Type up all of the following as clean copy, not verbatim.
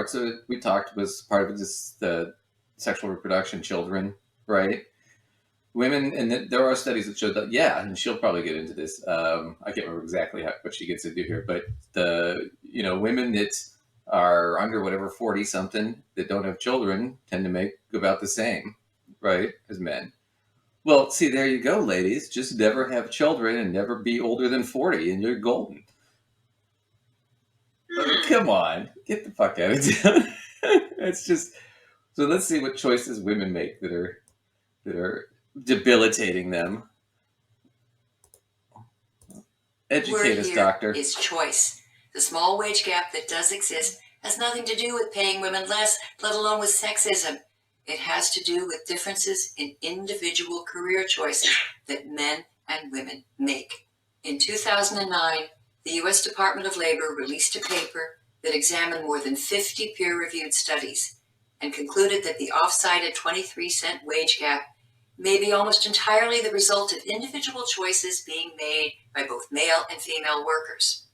parts of it we talked was part of it just the sexual reproduction, children, right? Women, and there are studies that show that, yeah, and she'll probably get into this. I can't remember exactly what she gets into here, but women that are under whatever 40 something that don't have children tend to make about the same, right, as men. Well, see, there you go, ladies. Just never have children and never be older than 40, and you're golden. Come on, get the fuck out of town. It's just so. Let's see what choices women make that are debilitating them. Educate us, doctor. Is choice. The small wage gap that does exist has nothing to do with paying women less, let alone with sexism. It has to do with differences in individual career choices that men and women make. In 2009, the U.S. Department of Labor released a paper that examined more than 50 peer-reviewed studies and concluded that the oft-cited 23-cent wage gap may be almost entirely the result of individual choices being made by both male and female workers.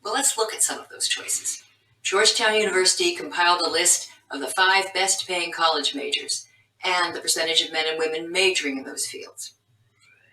Well, let's look at some of those choices. Georgetown University compiled a list of the 5 best-paying college majors and the percentage of men and women majoring in those fields.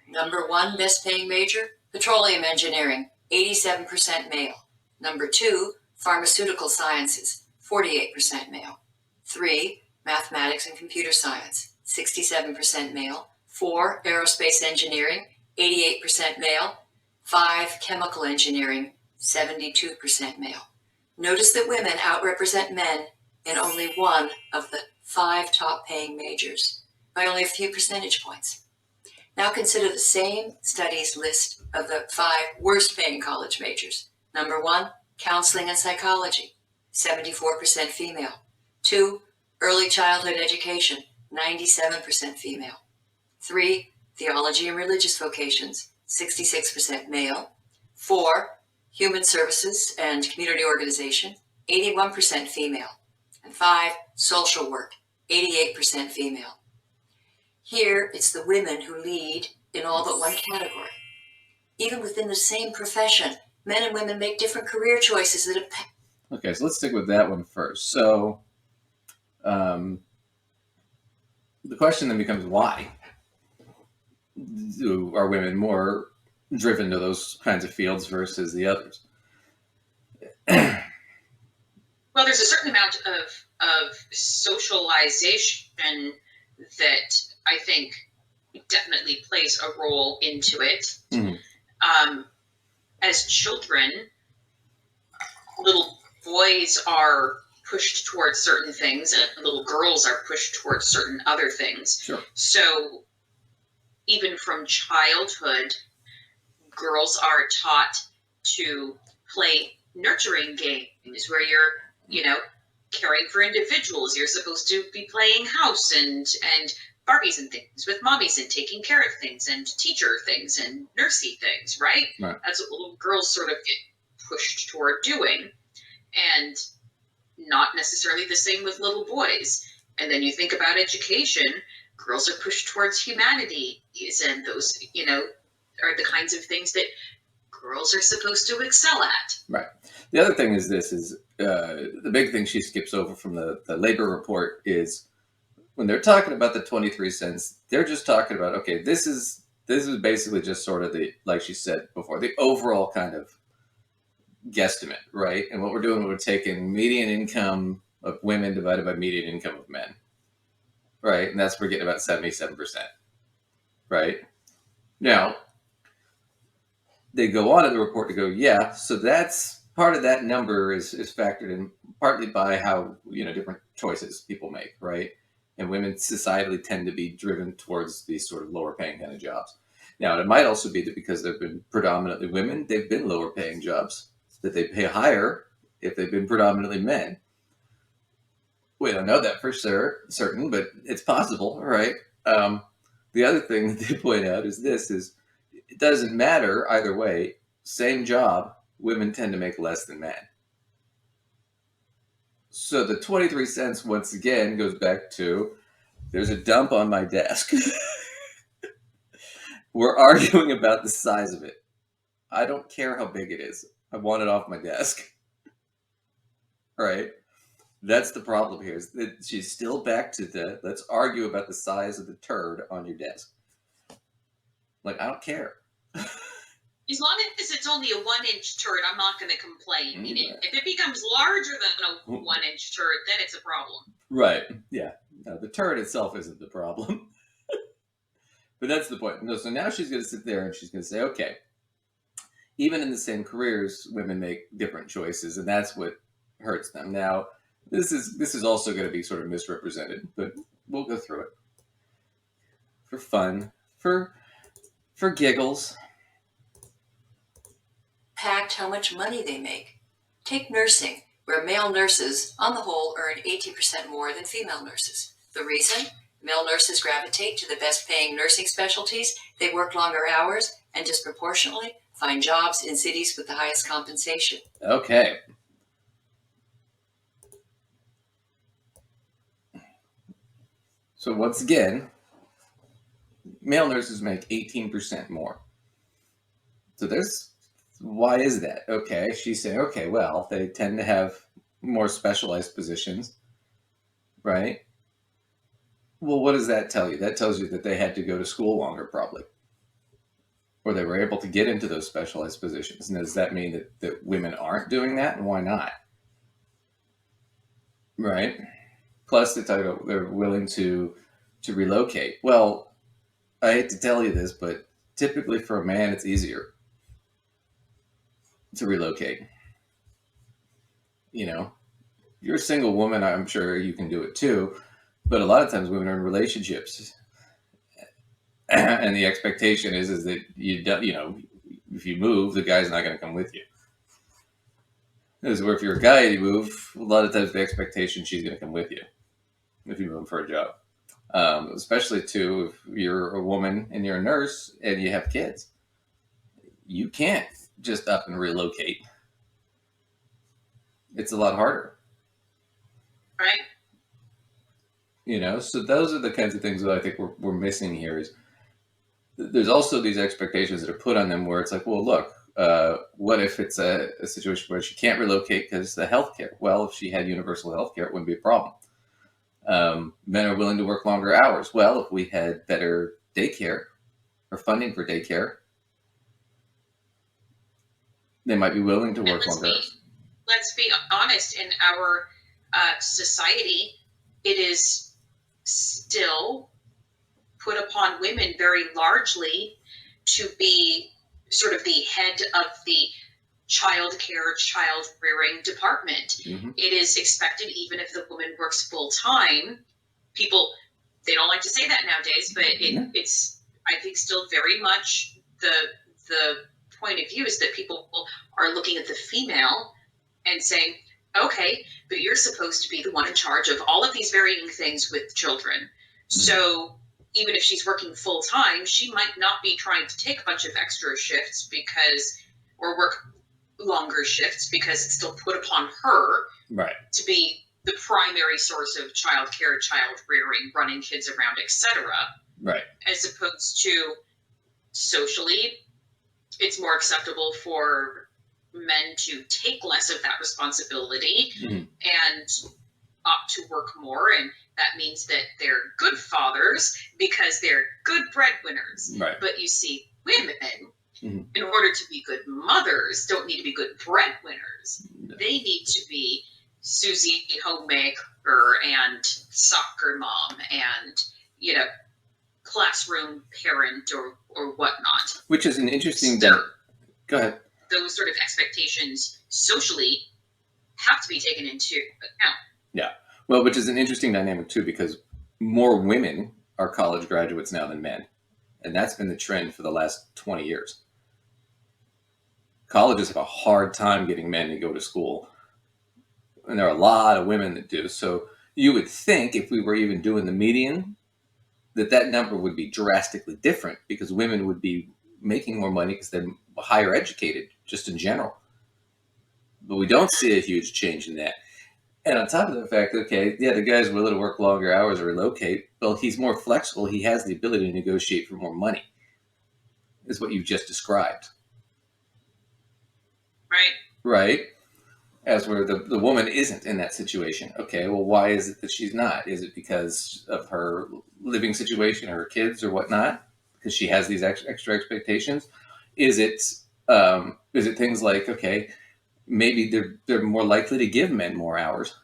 Number 1 best-paying major, petroleum engineering, 87% male. Number 2, pharmaceutical sciences, 48% male. 3, mathematics and computer science, 67% male. 4, aerospace engineering, 88% male. 5, chemical engineering, 72% male. Notice that women outrepresent men in only one of the 5 top-paying majors by only a few percentage points. Now consider the same study's list of the 5 worst-paying college majors. Number 1, counseling and psychology, 74% female. 2, early childhood education, 97% female. 3, theology and religious vocations, 66% male. 4, human services and community organization, 81% female. And 5, social work, 88% female. Here, it's the women who lead in all but one category. Even within the same profession, men and women make different career choices that impact. Okay, so let's stick with that one first. So, the question then becomes why? Are women more driven to those kinds of fields versus the others? Well, there's a certain amount of socialization that I think definitely plays a role into it. Mm-hmm. As children, little boys are pushed towards certain things and little girls are pushed towards certain other things. Sure. So even from childhood, girls are taught to play nurturing games where you're, caring for individuals. You're supposed to be playing house and Barbies and things with mommies and taking care of things and teacher things and nursey things, right? That's what little girls sort of get pushed toward doing. And not necessarily the same with little boys. And then you think about education, girls are pushed towards humanities and those, are the kinds of things that girls are supposed to excel at. Right. The other thing is the big thing she skips over from the labor report is when they're talking about the 23 cents, they're just talking about, okay, this is basically just sort of the, like she said before, the overall kind of guesstimate, right? And what we're doing, we're taking median income of women divided by median income of men, right? And that's, we're getting about 77%, right? Now, they go on in the report to go, yeah, so that's part of that number is factored in partly by how, different choices people make, right? And women societally tend to be driven towards these sort of lower paying kind of jobs. Now, it might also be that because they've been predominantly women, they've been lower paying jobs, that they pay higher if they've been predominantly men. We don't know that for certain, but it's possible, right? The other thing that they point out is it doesn't matter either way. Same job, women tend to make less than men. So the 23 cents, once again, goes back to, there's a dump on my desk. We're arguing about the size of it. I don't care how big it is. I want it off my desk. Right? That's the problem here. Is that she's still back to the let's argue about the size of the turd on your desk. Like, I don't care. As long as it's only a 1-inch turd, I'm not going to complain. Mm. If it becomes larger than a 1-inch turd, then it's a problem. Right. Yeah. No, the turd itself isn't the problem. But that's the point. No, so now she's going to sit there and she's going to say, okay, even in the same careers, women make different choices, and that's what hurts them. Now, this is also going to be sort of misrepresented, but we'll go through it for fun, for giggles. Packed how much money they make. Take nursing, where male nurses, on the whole, earn 18% more than female nurses. The reason? Male nurses gravitate to the best paying nursing specialties, they work longer hours, and disproportionately find jobs in cities with the highest compensation. Okay. So once again, male nurses make 18% more. So why is that? Okay, she's saying, okay, well, they tend to have more specialized positions, right? Well, what does that tell you? That tells you that they had to go to school longer, probably. Or they were able to get into those specialized positions. And does that mean that women aren't doing that? And why not? Right? Plus, they're willing to relocate. Well, I hate to tell you this, but typically for a man, it's easier to relocate. You know, if you're a single woman, I'm sure you can do it too. But a lot of times women are in relationships. And the expectation is that if you move, the guy's not going to come with you. As where if you're a guy and you move, a lot of times the expectation she's going to come with you if you move for a job. Especially too if you're a woman and you're a nurse and you have kids, you can't just up and relocate. It's a lot harder, right? So those are the kinds of things that I think we're missing here. Is there's also these expectations that are put on them where it's like, well, look, what if it's a situation where she can't relocate because the healthcare? Well, if she had universal healthcare, it wouldn't be a problem. Men are willing to work longer hours. Well, if we had better daycare or funding for daycare, they might be willing to work longer hours. Let's be honest, in our society, it is still put upon women very largely to be sort of the head of the child care, child rearing department. Mm-hmm. It is expected, even if the woman works full time. People, they don't like to say that nowadays, but it's, I think, still very much the point of view is that people are looking at the female and saying, okay, but you're supposed to be the one in charge of all of these varying things with children. Mm-hmm. So even if she's working full time, she might not be trying to take a bunch of extra shifts or work longer shifts because it's still put upon her to be the primary source of child care, child rearing, running kids around, etc. Right. As opposed to socially, it's more acceptable for men to take less of that responsibility and opt to work more, and that means that they're good fathers because they're good breadwinners. Right. But you see, women, in order to be good mothers, don't need to be good breadwinners. No. They need to be Susie homemaker and soccer mom and, classroom parent or whatnot. Which is an interesting... Go ahead. Those sort of expectations socially have to be taken into account. Yeah. Well, which is an interesting dynamic too, because more women are college graduates now than men. And that's been the trend for the last 20 years. Colleges have a hard time getting men to go to school. And there are a lot of women that do. So you would think if we were even doing the median, that number would be drastically different because women would be making more money because they're higher educated just in general. But we don't see a huge change in that. And on top of the fact, okay, yeah, the guy's willing to work longer hours or relocate. Well, he's more flexible. He has the ability to negotiate for more money, is what you've just described. Right. Right. as where the woman isn't in that situation. Okay, well, why is it that she's not? Is it because of her living situation, her kids, or whatnot? Because she has these extra expectations? Is it things like, okay, maybe they're more likely to give men more hours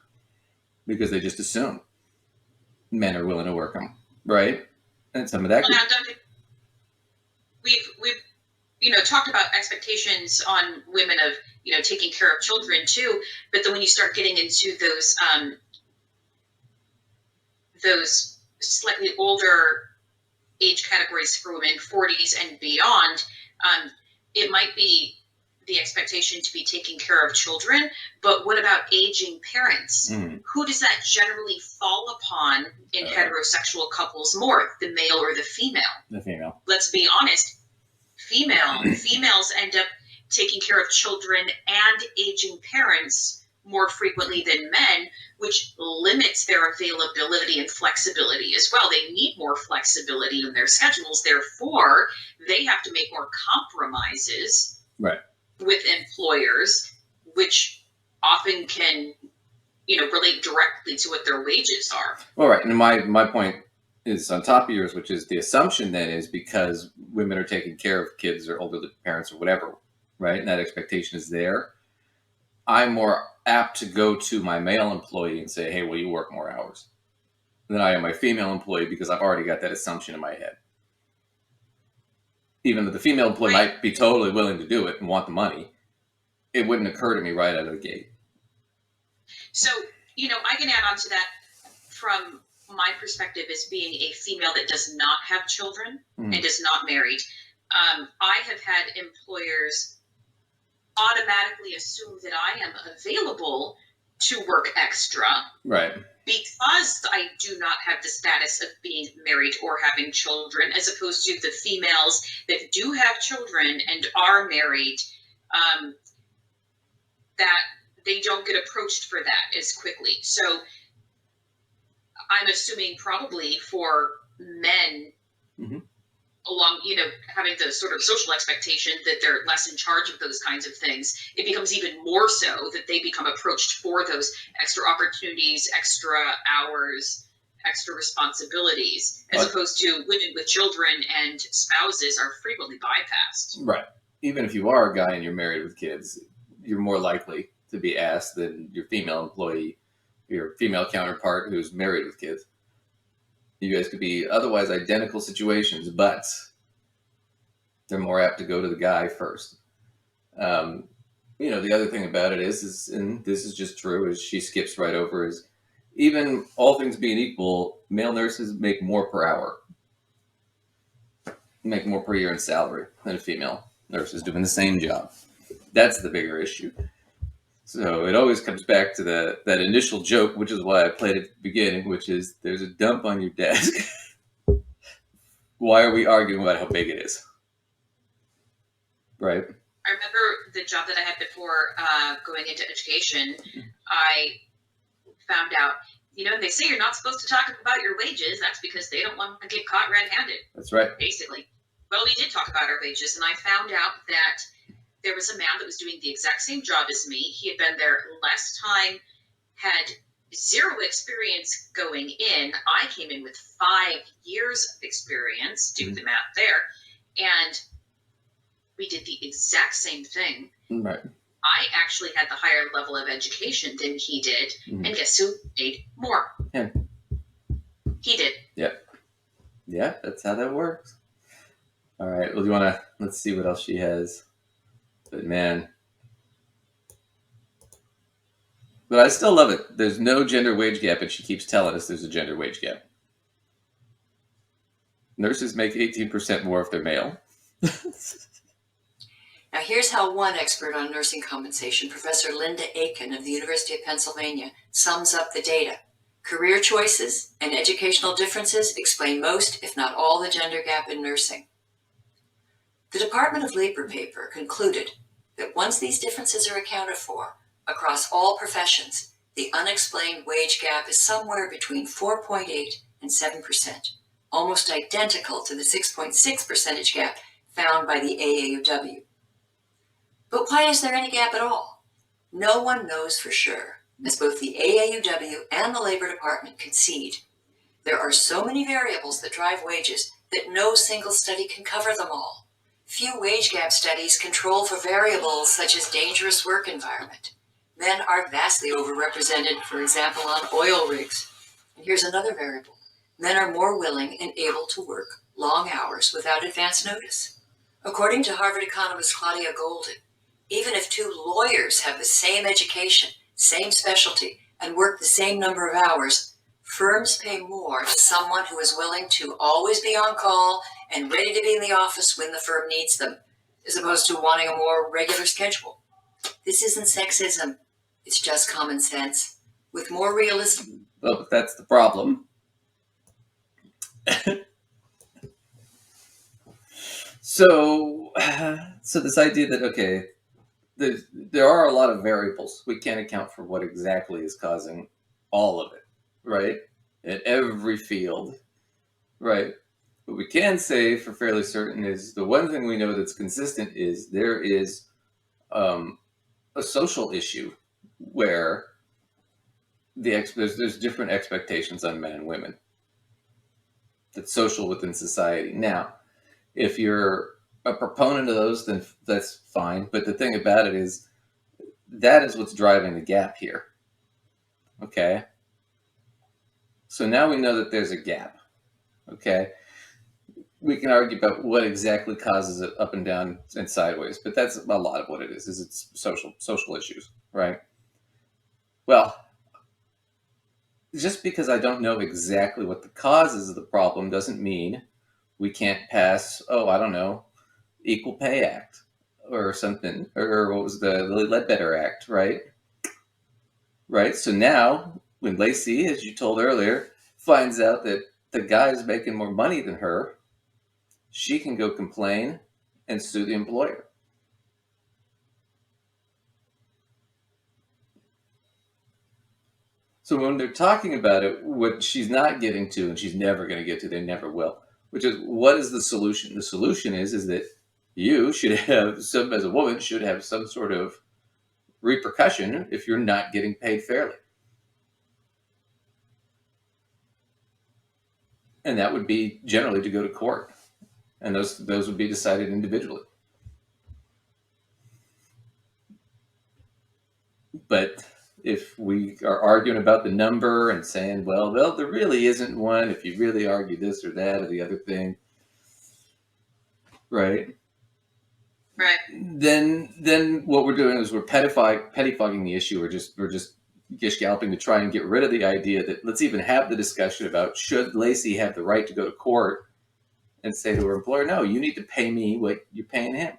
because they just assume men are willing to work them, right? And some of that. Well, now, we've talked about expectations on women of taking care of children too, but then when you start getting into those slightly older age categories for women, 40s and beyond, it might be the expectation to be taking care of children, but what about aging parents? Who does that generally fall upon in heterosexual couples more, the male or the female? The female. Let's be honest, females end up taking care of children and aging parents more frequently than men, which limits their availability and flexibility as well. They need more flexibility in their schedules. Therefore, they have to make more compromises with employers, which often can, relate directly to what their wages are. All right. And my point is on top of yours, which is the assumption then is because women are taking care of kids or older parents or whatever, right? And that expectation is there. I'm more apt to go to my male employee and say, hey, will you work more hours than I am my female employee, because I've already got that assumption in my head. Even though the female employee might be totally willing to do it and want the money, it wouldn't occur to me right out of the gate. So, I can add on to that from my perspective as being a female that does not have children and is not married. I have had employers automatically assume that I am available to work extra. Right. Because I do not have the status of being married or having children, as opposed to the females that do have children and are married, that they don't get approached for that as quickly. So I'm assuming probably for men, along, having the sort of social expectation that they're less in charge of those kinds of things, it becomes even more so that they become approached for those extra opportunities, extra hours, extra responsibilities, as opposed to women with children and spouses are frequently bypassed. Right. Even if you are a guy and you're married with kids, you're more likely to be asked than your female employee, your female counterpart who's married with kids. You guys could be otherwise identical situations, but they're more apt to go to the guy first. The other thing about it is, and this is just true, is she skips right over, is even all things being equal, male nurses make more per hour, make more per year in salary than a female nurse is doing the same job. That's the bigger issue. So it always comes back to that initial joke, which is why I played at the beginning, which is there's a dump on your desk. Why are we arguing about how big it is? Right. I remember the job that I had before going into education. I found out, they say you're not supposed to talk about your wages. That's because they don't want to get caught red-handed. That's right. Basically. Well, we did talk about our wages, and I found out that there was a man that was doing the exact same job as me. He had been there less time, had zero experience going in. I came in with 5 years of experience, do the math there, and we did the exact same thing. Right. I actually had the higher level of education than he did, and guess who made more? Him. He did. Yep. Yeah, that's how that works. All right. Well, let's see what else she has. But man, I still love it. There's no gender wage gap, and she keeps telling us there's a gender wage gap. Nurses make 18% more if they're male. Now here's how one expert on nursing compensation, Professor Linda Aiken of the University of Pennsylvania, sums up the data. Career choices and educational differences explain most, if not all, the gender gap in nursing. The Department of Labor paper concluded that once these differences are accounted for across all professions, the unexplained wage gap is somewhere between 4.8 and 7%, almost identical to the 6.6 percentage gap found by the AAUW. But why is there any gap at all? No one knows for sure, as both the AAUW and the Labor Department concede. There are so many variables that drive wages that no single study can cover them all. Few wage gap studies control for variables such as dangerous work environment. Men are vastly overrepresented, for example, on oil rigs. And here's another variable. Men are more willing and able to work long hours without advance notice. According to Harvard economist Claudia Golden, even if two lawyers have the same education, same specialty, and work the same number of hours, firms pay more to someone who is willing to always be on call and ready to be in the office when the firm needs them, as opposed to wanting a more regular schedule. This isn't sexism. It's just common sense. With more realistic... Well, but that's the problem. So this idea that, okay, there are a lot of variables. We can't account for what exactly is causing all of it, right? In every field, right? What we can say for fairly certain is the one thing we know that's consistent is there is a social issue where there's different expectations on men and women. That's social within society. Now, if you're a proponent of those, then that's fine. But the thing about it is that is what's driving the gap here. Okay? So now we know that there's a gap. Okay? We can argue about what exactly causes it up and down and sideways, but that's a lot of what it is it's social issues, right? Well, just because I don't know exactly what the causes of the problem doesn't mean we can't pass, I don't know, Equal Pay Act or something, or what was the Ledbetter Act, right? Right. So now, when Lacey, as you told earlier, finds out that the guy is making more money than her, she can go complain and sue the employer. So when they're talking about it, what she's not getting to, and she's never going to get to, they never will, which is, what is the solution? The solution is that you should have as a woman, should have some sort of repercussion if you're not getting paid fairly. And that would be generally to go to court. And those would be decided individually. But if we are arguing about the number and saying, well, there really isn't one if you really argue this or that or the other thing, right? Right. Then what we're doing is we're pettifogging the issue. We're just gish galloping to try and get rid of the idea that let's even have the discussion about should Lacey have the right to go to court and say to her employer, no, you need to pay me what you're paying him.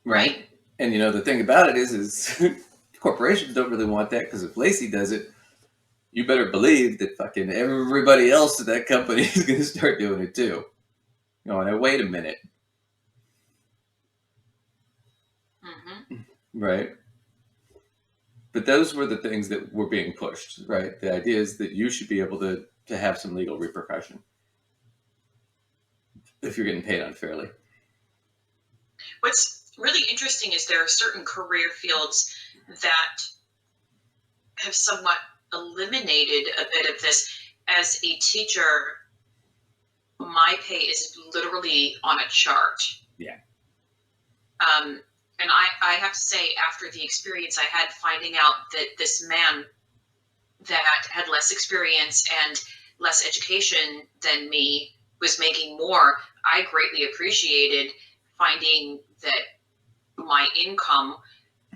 Right. And the thing about it is corporations don't really want that, because if Lacey does it, you better believe that fucking everybody else at that company is going to start doing it too. Now wait a minute. Mm-hmm. Right. But those were the things that were being pushed, right? The idea is that you should be able to have some legal repercussion if you're getting paid unfairly. What's really interesting is there are certain career fields that have somewhat eliminated a bit of this. As a teacher, my pay is literally on a chart. Yeah. And I have to say, after the experience I had finding out that this man that had less experience and less education than me was making more, I greatly appreciated finding that my income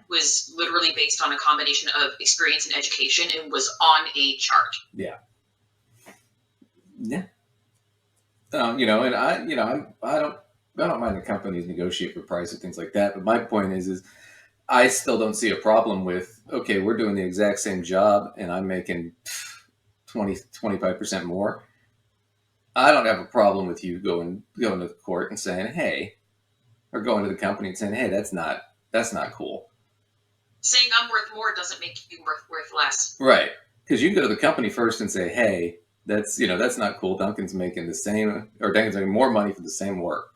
was literally based on a combination of experience and education and was on a chart. Yeah. Yeah. And I don't mind the companies negotiate for price and things like that. But my point is I still don't see a problem with, okay, we're doing the exact same job and I'm making 25% more. I don't have a problem with you going to the court and saying, hey, or going to the company and saying, hey, that's not cool. Saying I'm worth more doesn't make you worth less. Right. Because you can go to the company first and say, hey, that's not cool. Duncan's making the same, or Duncan's making more money for the same work.